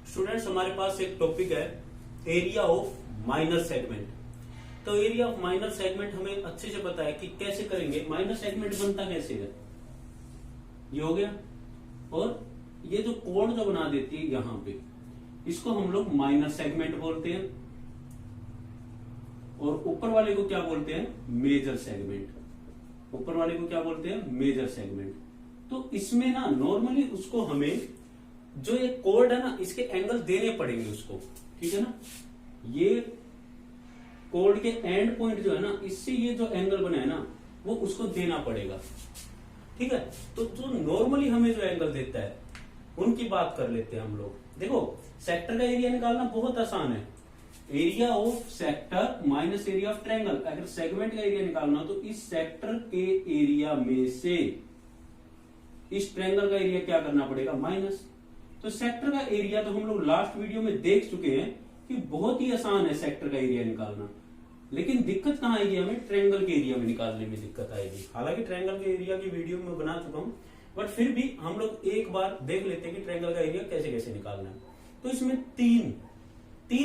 Students हमारे पास एक topic है एरिया ऑफ माइनर सेगमेंट। तो एरिया ऑफ माइनर सेगमेंट हमें अच्छे से पता है कि कैसे करेंगे। माइनर सेगमेंट बनता कैसे है, ये हो गया, और ये जो कोण जो बना देती है यहां पे, इसको हम लोग माइनर सेगमेंट बोलते हैं, और ऊपर वाले को क्या बोलते हैं, मेजर सेगमेंट। ऊपर वाले को क्या बोलते हैं, मेजर सेगमेंट। तो इसमें ना नॉर्मली उसको हमें जो ये कोड है ना, इसके एंगल देने पड़ेंगे उसको, ठीक है ना। ये कोड के एंड पॉइंट जो है ना, इससे ये जो एंगल बना है ना, वो उसको देना पड़ेगा, ठीक है। तो जो नॉर्मली हमें जो एंगल देता है उनकी बात कर लेते हैं हम लोग। देखो सेक्टर का एरिया निकालना बहुत आसान है। Area of sector minus area of triangle. अगर सेगमेंट का एरिया निकालना तो इस सेक्टर के एरिया में से इस ट्रायंगल का एरिया क्या करना पड़ेगा, माइनस। तो सेक्टर का एरिया तो हम लोग लास्ट वीडियो में देख चुके हैं कि बहुत ही आसान है सेक्टर का एरिया निकालना, लेकिन दिक्कत कहां आएगी, हमें ट्रायंगल के एरिया में निकालने में दिक्कत आएगी। हालांकि ट्रायंगल के एरिया की वीडियो में बना चुका हूं, बट फिर भी हम लोग एक बार देख लेते हैं कि ट्रायंगल का एरिया कैसे कैसे निकालना है। तो इसमें तीन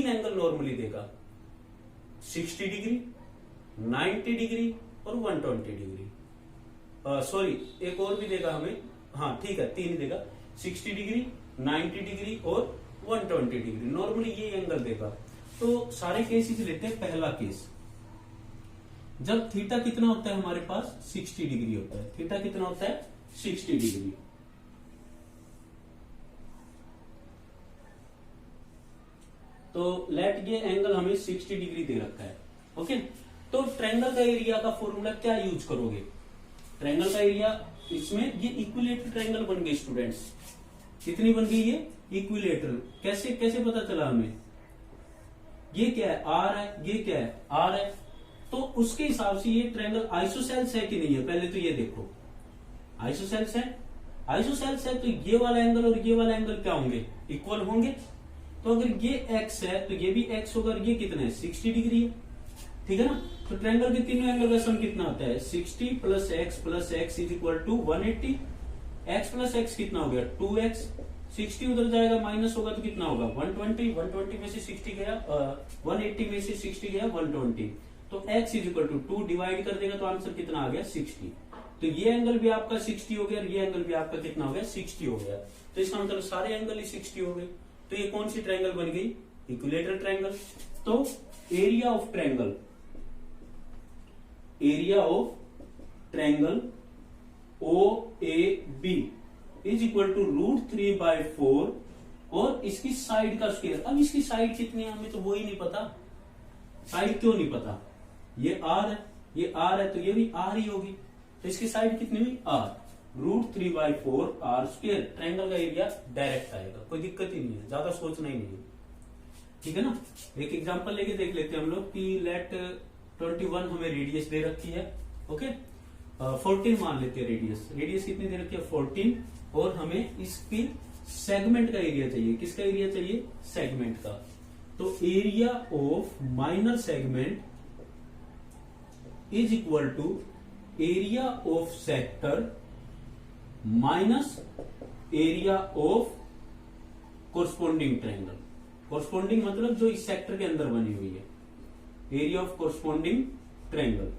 एंगल नॉर्मली देगा, 60 डिग्री, 90 डिग्री और 120 डिग्री। सॉरी, एक और भी देगा हमें, हाँ ठीक है, तीन देगा, 60 डिग्री, 90 डिग्री और 120 डिग्री। नॉर्मली ये एंगल देगा। तो सारे केसेस लेते हैं। पहला केस, जब थीटा कितना होता है हमारे पास, 60 डिग्री होता है। थीटा कितना होता है, 60 डिग्री। तो लेट ये एंगल हमें 60 डिग्री दे रखा है, ओके। तो ट्रायंगल का एरिया का फॉर्मूला क्या यूज करोगे, ट्रायंगल का एरिया, इसमें ये इक्विलेटरल ट्रायंगल बन गई स्टूडेंट्स। कितनी बन गई ये, इक्विलेटरल। कैसे पता चला हमें, ये क्या है, आर है, ये क्या है, आर है। तो उसके हिसाब से ये ट्रायंगल आइसोसेल्स है कि नहीं है, पहले तो ये देखो, आइसोसेल्स है। आइसोसेल्स है तो ये वाला एंगल और ये वाला एंगल क्या होंगे, इक्वल होंगे। तो अगर ये एक्स है तो ये भी एक्स होगा, और ये कितना है, 60 डिग्री है, ठीक है ना। तो ट्रायंगल के तीनों एंगल का सम कितना होता है, 60 plus x is equal to 180। X plus x कितना हो गया, 2x। 60 उधर जाएगा, माइनस होगा तो कितना होगा, 120। 120 में से 60 गया, 180 में से 60 गया, 120। तो x is equal to 2 divide कर देगा तो आंसर कितना आ गया, 60। तो ये एंगल भी आपका 60 हो गया, और ये एंगल भी आपका कितना हो गया, 60 हो गया। तो इसका मतलब सारे एंगल ही 60 हो गए। तो ये कौन सी ट्रायंगल बन गई, इक्विलेटरल ट्रायंगल। तो area of triangle, area of triangle OAB is equal to √3/4 और इसकी साइड का स्क्वायर। अब इसकी साइड कितनी है हमें तो वो ही नहीं पता। साइड क्यों नहीं पता, ये R है, ये R है, तो ये भी R ही होगी। तो इसकी साइड कितनी हुई, R। √3/4 R²। ट्रायंगल का एरिया डायरेक्ट आएगा, कोई दिक्कत ही नहीं है, ज्यादा सोचना ही नहीं है, ठीक है ना। एक एग्जांपल लेके देख लेते हैं हम लोग कि लेट 21 हमें रेडियस दे रखी है, ओके। 14 मान लेते हैं रेडियस। रेडियस कितनी दे रखी है, 14, और हमें इसकी सेगमेंट का एरिया चाहिए। किसका एरिया चाहिए, सेगमेंट का। तो area of minor segment is equal to area of sector minus area of corresponding triangle. Corresponding मतलब जो इस सेक्टर के अंदर बनी हुई है, एरिया ऑफ कोरस्पोंडिंग ट्रायंगल।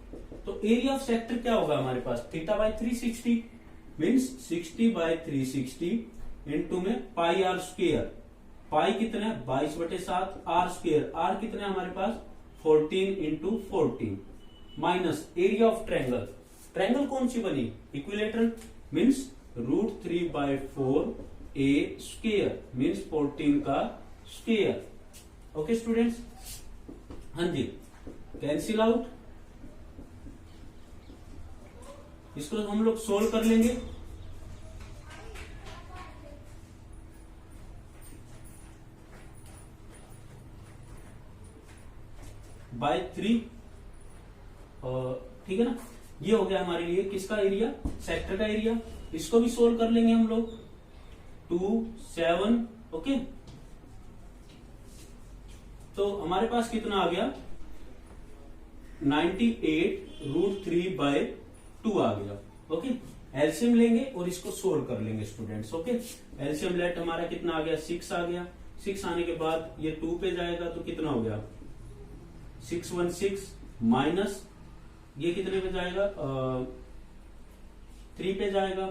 तो एरिया ऑफ सेक्टर क्या होगा हमारे पास, θ/360 मीन्स 60/360 इंटू में πr²। पाई कितना है, 22/7, r²। r कितना है हमारे पास, 14 into 14 minus area of triangle. Triangle कौन सी बनी, इक्विलेटरल, मीन्स √3/4 a² मीन्स 14 का स्क्वायर। ओके स्टूडेंट्स, हाँ जी, कैंसिल आउट। इसको हम लोग सोल्व कर लेंगे। बाय 3, ठीक है ना। ये हो गया हमारे लिए किसका एरिया, सेक्टर का एरिया। इसको भी सोल्व कर लेंगे हम लोग, 2, 7, ओके। तो हमारे पास कितना आ गया, 98√3/2 आ गया, ओके। एलसीएम लेंगे और इसको सोल्व कर लेंगे स्टूडेंट्स, ओके। एलसीएम लेट हमारा कितना आ गया, 6 आ गया। 6 आने के बाद ये 2 पे जाएगा तो कितना हो गया 616 माइनस ये कितने पे जाएगा 3 पे जाएगा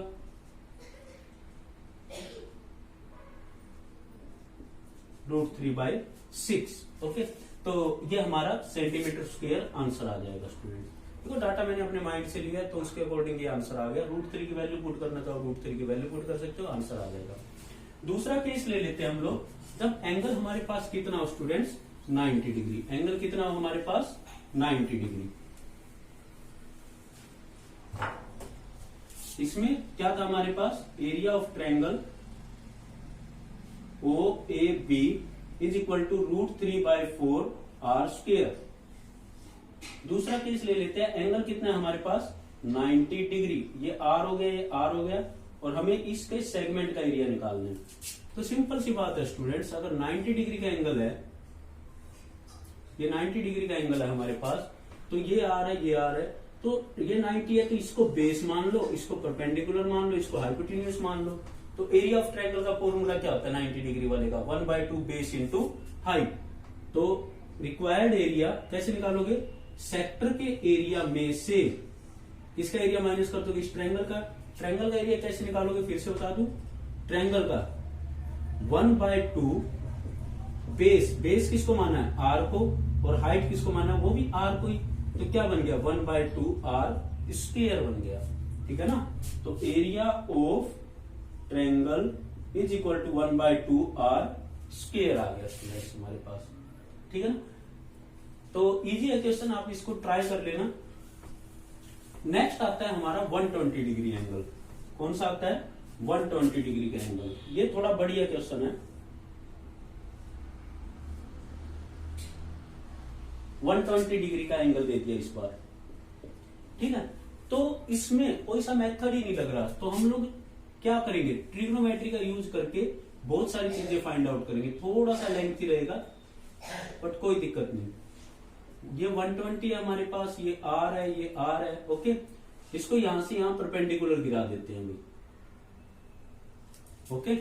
√3/6। ओके, तो ये हमारा सेंटीमीटर स्क्वायर आंसर आ जाएगा स्टूडेंट। देखो डाटा मैंने अपने माइंड से लिया है तो उसके अकॉर्डिंग ये आंसर आ गया। √3 की वैल्यू पुट करना चाहो √3 की वैल्यू पुट कर सकते हो, आंसर आ जाएगा। दूसरा केस ले लेते हैं हम लोग, जब एंगल हमारे पास कितना हो स्टूडेंट्स 90 डिग्री। एंगल कितना हो हमारे पास 90 डिग्री। इसमें क्या था हमारे पास area of triangle OAB is equal to √3/4 r square. दूसरा केस ले लेते हैं, एंगल कितना है हमारे पास 90 डिग्री। ये r हो गया, ये r हो गया और हमें इसके सेगमेंट का एरिया निकालना है। तो सिंपल सी बात है स्टूडेंट्स, अगर 90 डिग्री का एंगल है, ये 90 डिग्री का एंगल है हमारे पास, तो ये r है, ये r है, तो ये 90 है तो इसको बेस मान लो, इसको परपेंडिकुलर मान लो, इसको हाइपोटेन्यूज मान लो। तो एरिया ऑफ ट्रायंगल का फॉर्मूला क्या होता है 90 डिग्री वाले का 1/2 बेस इंटू हाइट। तो रिक्वायर्ड एरिया कैसे निकालोगे, सेक्टर के एरिया में से किसका एरिया माइनस कर दोगे, इस ट्रायंगल का। ट्रायंगल का एरिया कैसे निकालोगे फिर से बता दूं, ट्रायंगल का 1/2 बेस किसको माना है r को, और हाइट किसको माना है वो भी r को ही। तो क्या बन गया 1/2 r स्क्वायर बन गया, ठीक है ना। तो area of triangle is equal to 1/2 r square आ गया स्टूडेंट्स हमारे पास, ठीक है ना। तो इजी है क्वेश्चन, आप इसको ट्राई कर लेना। नेक्स्ट आता है हमारा 120 डिग्री एंगल। कौन सा आता है 120 डिग्री का एंगल। ये थोड़ा बढ़िया क्वेश्चन है। 120 डिग्री का एंगल दे दिया इस बार, ठीक है। तो इसमें कोई सा मेथड ही नहीं लग रहा, तो हम लोग क्या करेंगे, ट्रिग्नोमेट्री का यूज करके बहुत सारी चीजें फाइंड आउट करेंगे। थोड़ा सा लेंथी रहेगा बट कोई दिक्कत नहीं। ये 120 है हमारे पास, ये r है, ये r है। ओके, इसको यहां से यहां परपेंडिकुलर गिरा देते हैं हम। ओके,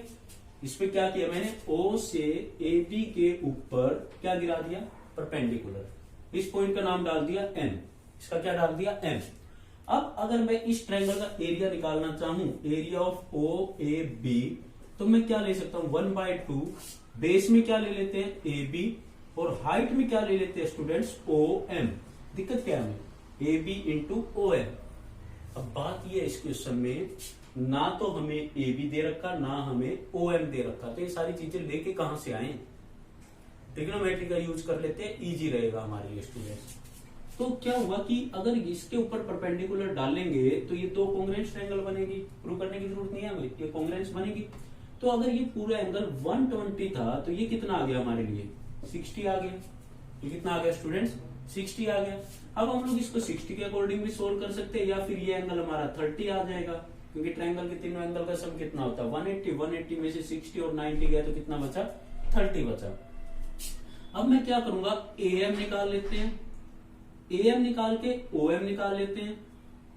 इस पे क्या किया मैंने, O से AB के ऊपर क्या गिरा दिया परपेंडिकुलर। इस पॉइंट का नाम डाल दिया M, इसका क्या डाल दिया M। अब अगर मैं इस ट्रायंगल का एरिया निकालना चाहूं, एरिया ऑफ OAB, तो मैं क्या ले सकता हूं 1/2 बेस में क्या ले लेते हैं AB, और हाइट में क्या ले लेते हैं स्टूडेंट्स OM। दिक्कत क्या है, AB इंटू OM। अब बात यह है इस क्वेश्चन में, ना तो हमें AB दे रखा ना हमें OM दे रखा, तो ये सारी चीजें लेके कहां से आए। ट्रिग्नोमेट्री का यूज कर लेते हैं, इजी रहेगा हमारे लिए स्टूडेंट्स। तो क्या हुआ कि अगर इसके ऊपर परपेंडिकुलर डालेंगे तो ये दो कॉन्ग्रुएंट ट्रायंगल बनेगी, प्रूव करने की जरूरत नहीं है हमें, ये कॉन्ग्रुएंस बनेगी। तो अगर ये पूरा एंगल 120 था तो ये कितना आ गया हमारे लिए 60 आ गया। ये कितना आ गया स्टूडेंट्स 60 आ गया। अब हम लोग इसको 60 के अकॉर्डिंग भी सोल्व कर सकते हैं, या फिर ये एंगल हमारा 30 आ जाएगा, क्योंकि ट्रायंगल के तीनों एंगल का सम कितना होता है 180 में से 60 और 90 गया तो कितना बचा 30 बचा। अब मैं क्या करूंगा, AM निकाल लेते हैं, AM निकाल के OM निकाल लेते हैं।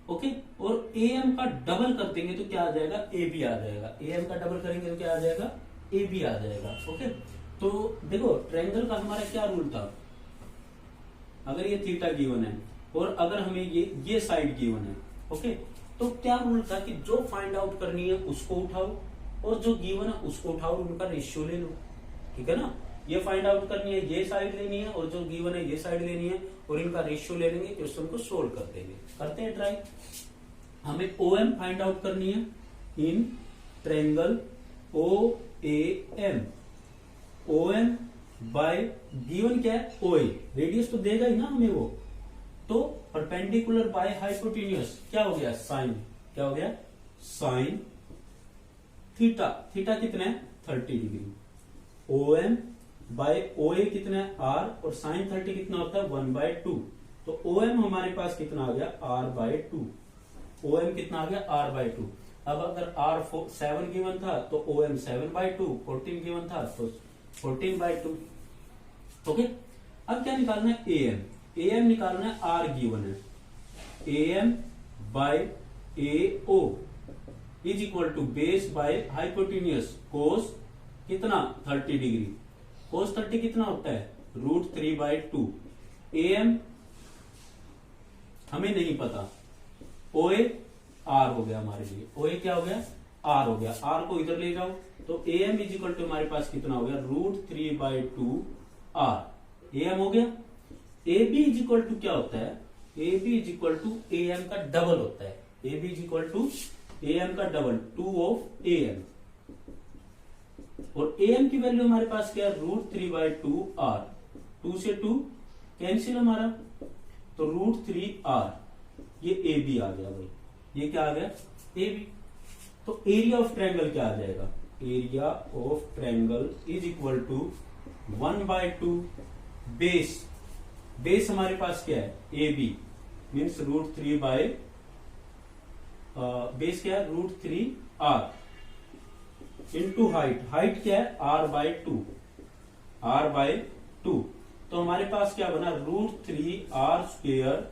ओके, और AM का डबल कर देंगे तो क्या आ जाएगा AB आ जाएगा। AM का डबल करेंगे तो क्या आ जाएगा AB आ जाएगा। ओके, तो देखो ट्रायंगल का हमारा क्या रूल था, अगर ये थीटा गिवन है और अगर हमें ये साइड गिवन है, ओके, तो क्या रूल था कि जो फाइंड आउट करनी है उसको उठाओ और जो गिवन है उसको उठाओ, उनका रेशियो ले लो, ठीक है ना। ये फाइंड आउट करनी है, ये साइड लेनी है, और जो गिवन है ये साइड लेनी है, और इनका रेशियो ले लेंगे, क्वेश्चन को सोल्व कर देंगे। करते हैं ट्राई। हमें OM फाइंड आउट करनी है इन triangle OAM। OM bye given क्या है OA, रेडियस तो देगा ही ना हमें वो, तो परपेंडिकुलर बाय हाइपोटेन्यूज क्या हो गया साइन, क्या हो गया साइन थीटा। थीटा कितना है 30 डिग्री। OM बाय OA कितना है R, और साइन 30 कितना होता है 1/2। तो OM हमारे पास कितना आ गया R/2। OM कितना आ गया R/2। अब अगर R 7 गिवन था तो OM 7/2, 14 गिवन था तो 14/2। ओके, अब क्या निकालना है AM। AM निकालना है R गिवन है, AM by AO is equal to base by hypotenuse cos कितना 30 डिग्री। cos 30 कितना होता है √3/2। AM हमें नहीं पता, OA R हो गया हमारे लिए, OA क्या हो गया R हो गया, R को इधर ले जाओ तो AM इज इक्वल टू हमारे पास कितना हो गया √3/2 R। AM हो गया। AB इज इक्वल टू क्या होता है, AB is equal to AM का डबल होता है, AB is equal to AM का डबल 2 ऑफ AM, और AM की वैल्यू हमारे पास क्या है √3/2 R। 2 से 2 कैंसिल हमारा, तो √3R, ये AB आ गया भाई, ये क्या आ गया AB। तो एरिया ऑफ ट्रायंगल क्या आ जाएगा, area of triangle is equal to 1/2 base, base हमारे पास क्या है AB मीन्स √3 बेस क्या है √3R इंटू हाइट, हाइट क्या है R/2, R/2। तो हमारे पास क्या बना √3R²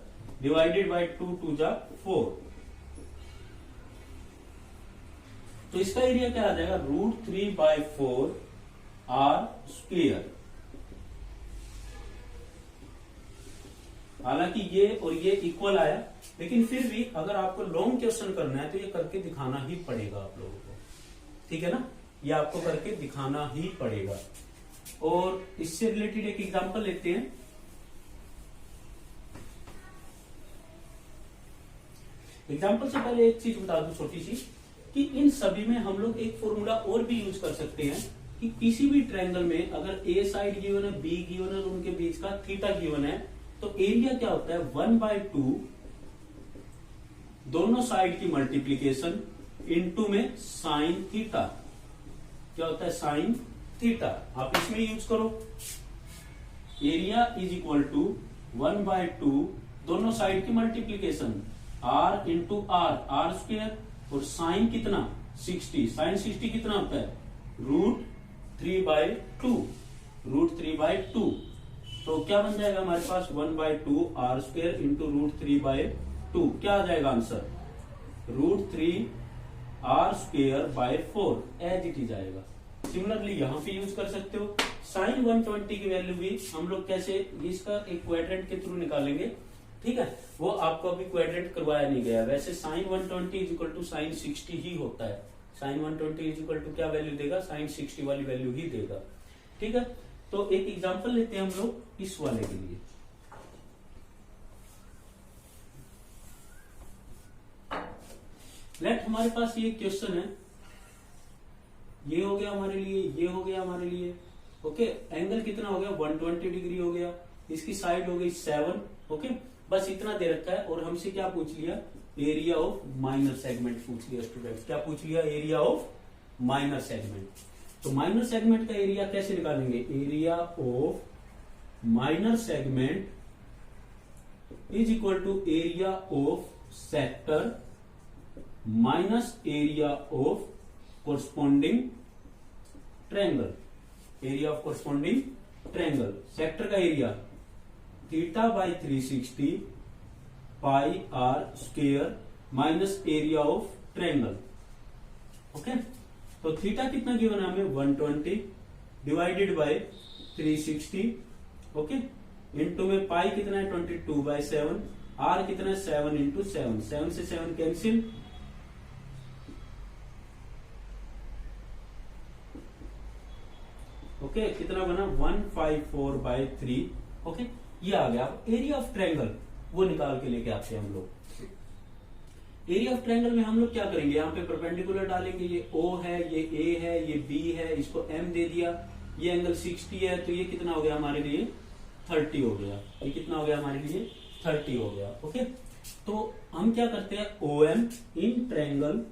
डिवाइडेड बाई 2 2 जा 4। तो इसका एरिया क्या आ जाएगा √3/4 R²। हालांकि ये और ये इक्वल आया, लेकिन फिर भी अगर आपको लॉन्ग क्वेश्चन करना है तो ये करके दिखाना ही पड़ेगा आप लोगों को, ठीक है ना, ये आपको करके दिखाना ही पड़ेगा। और इससे रिलेटेड एक एग्जांपल लेते हैं। एग्जांपल से पहले एक चीज बता दूं छोटी सी, कि इन सभी में हम लोग एक फॉर्मूला और भी यूज कर सकते हैं कि किसी भी ट्रायंगल में अगर ए साइड गिवन है, बी गिवन है और उनके बीच का थीटा गिवन है, तो एरिया क्या होता है 1/2 दोनों साइड की मल्टीप्लीकेशन इनटू में साइन थीटा, क्या होता है साइन थीटा। आप इसमें यूज करो, एरिया इज इक्वल टू 1/2 दोनों साइड की मल्टीप्लीकेशन R इंटू R² और साइन कितना 60, साइन 60 कितना होता है √3/2, तो क्या बन जाएगा हमारे पास 1/2 R² इंटू √3/2, क्या आ जाएगा answer √3R²/4 as it is आएगा। सिमिलरली यहां पे यूज कर सकते हो। साइन 120 की वैल्यू भी हम लोग कैसे इसका एक क्वाड्रेंट के थ्रू निकालेंगे, ठीक है, वो आपको अभी क्वाड्रेंट करवाया नहीं गया। वैसे sine 120 is equal to sine 60 ही होता है, साइन 120 इज इक्वल टू क्या वैल्यू देगा साइन 60 वाली वैल्यू ही देगा, ठीक है। तो एक एग्जांपल लेते हैं हम लोग इस वाले के लिए। लेट हमारे पास ये क्वेश्चन है, ये हो गया हमारे लिए, ये हो गया हमारे लिए, ओके। एंगल कितना हो गया 120 डिग्री हो गया, इसकी साइड हो गई 7, ओके। बस इतना दे रखा है और हमसे क्या पूछ लिया एरिया ऑफ माइनर सेगमेंट पूछ लिया स्टूडेंट्स, क्या पूछ लिया एरिया ऑफ माइनर सेगमेंट। तो माइनर सेगमेंट का एरिया कैसे निकालेंगे, area of minor segment is equal to area of sector minus area of corresponding triangle, area of corresponding triangle. Sector का area θ/360 πr² minus area of triangle, okay. तो theta कितना given है हमें 120 divided by 360, okay, into में पाई कितना है 22/7, are कितना है 7 इंटू 7, 7 से 7 कैंसिल, ओके, कितना बना 154/3, ओके। ये आ गया। एरिया ऑफ ट्रायंगल वो निकाल के लेके आते हैं हम लोग। एरिया ऑफ ट्रायंगल में हम लोग क्या करेंगे, यहाँ पे परपेंडिकुलर डालेंगे, ये O है, ये A है, ये B है, इसको M दे दिया, ये एंगल 60 है, तो ये कितना हो गया हमारे लिए 30 हो गया, ये कितना हो गया हमारे लिए 30 हो गया, ओके। तो हम क्या करते हैं OM in triangle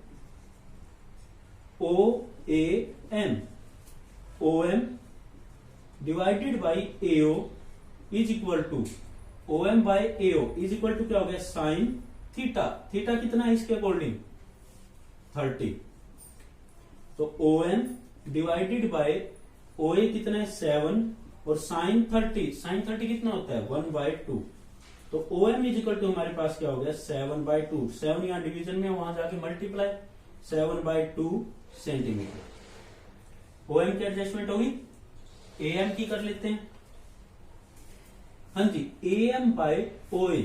OAM, OM divided by AO is equal to OM by AO is equal to क्या हो गया साइन थीटा, थीटा कितना है इसके अकॉर्डिंग 30, तो OM डिवाइडेड बाय OA कितना है 7 और साइन 30, साइन 30 कितना होता है 1/2, तो OM इज इक्वल टू हमारे पास क्या हो गया 7/2, 7 यहां डिवीजन में वहां जाके मल्टीप्लाई 7/2 सेंटीमीटर। OM की एडजस्टमेंट होगी AM की कर लेते हैं। हाँ जी, AM by OA,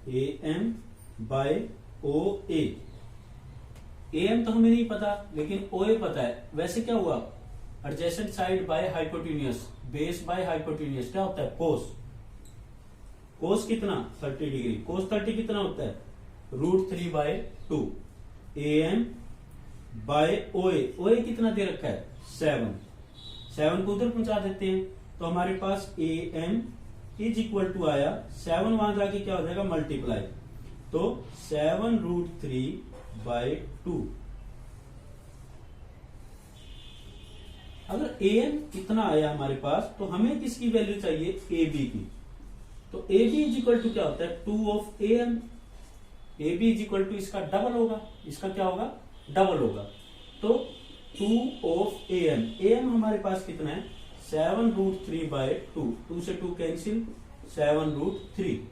AM by OA। AM तो हमें नहीं पता, लेकिन OA पता है। वैसे क्या हुआ, adjacent side by hypotenuse, base by hypotenuse क्या होता है, कोस। कोस कितना 30 डिग्री, कोस 30 कितना होता है √3/2। AM बाय OA, OA कितना दे रखा है 7 को उधर पहुंचा देते हैं, तो हमारे पास AM इज इक्वल टू आया 7, वहां जाके क्या हो जाएगा मल्टीप्लाई, तो 7√3/2। अगर AM इतना आया हमारे पास, तो हमें किसकी वैल्यू चाहिए, AB की। तो AB इज इक्वल टू क्या होता है 2 of AM। AB is equal to इसका डबल होगा, इसका क्या होगा डबल होगा, तो 2 ऑफ AM। AM हमारे पास कितना है 7√3/2, 2 से 2 कैंसिल, 7√3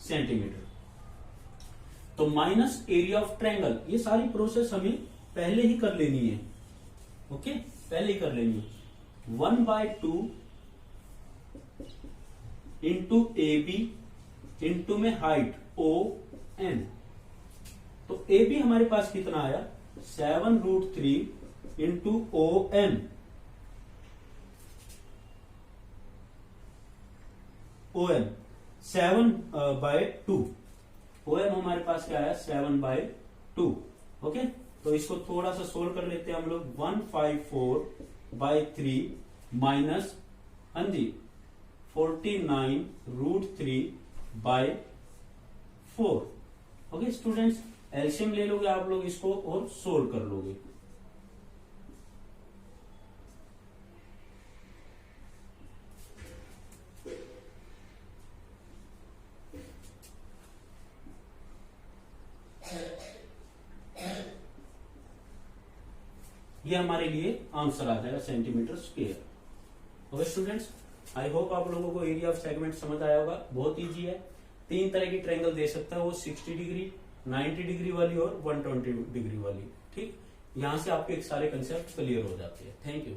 सेंटीमीटर। तो माइनस एरिया ऑफ ट्रायंगल, ये सारी प्रोसेस हमें पहले ही कर लेनी है। ओके, पहले ही कर लेनी है। 1/2 इंटू AB इंटू में हाइट ON, तो AB हमारे पास कितना आया 7√3 इंटू ON। ON 7/2, ON हमारे पास क्या आया 7/2। ओके, तो इसको थोड़ा सा सोल्व कर लेते हैं हम लोग। 154/3 माइनस, हाँ जी 49√3/4। ओके स्टूडेंट्स, एलसीएम ले लोगे आप लोग इसको और सोल्व कर लोगे। ये हमारे लिए आंसर आ जाएगा centimetre square. Okay students, I hope आप लोगों को एरिया ऑफ सेगमेंट समझ आया होगा। बहुत इजी है, 3 तरह की ट्रायंगल दे सकता है वो, 60 डिग्री, 90 डिग्री वाली और 120 डिग्री वाली। ठीक, यहां से आपके सारे कंसेप्ट क्लियर हो जाते हैं। Thank you.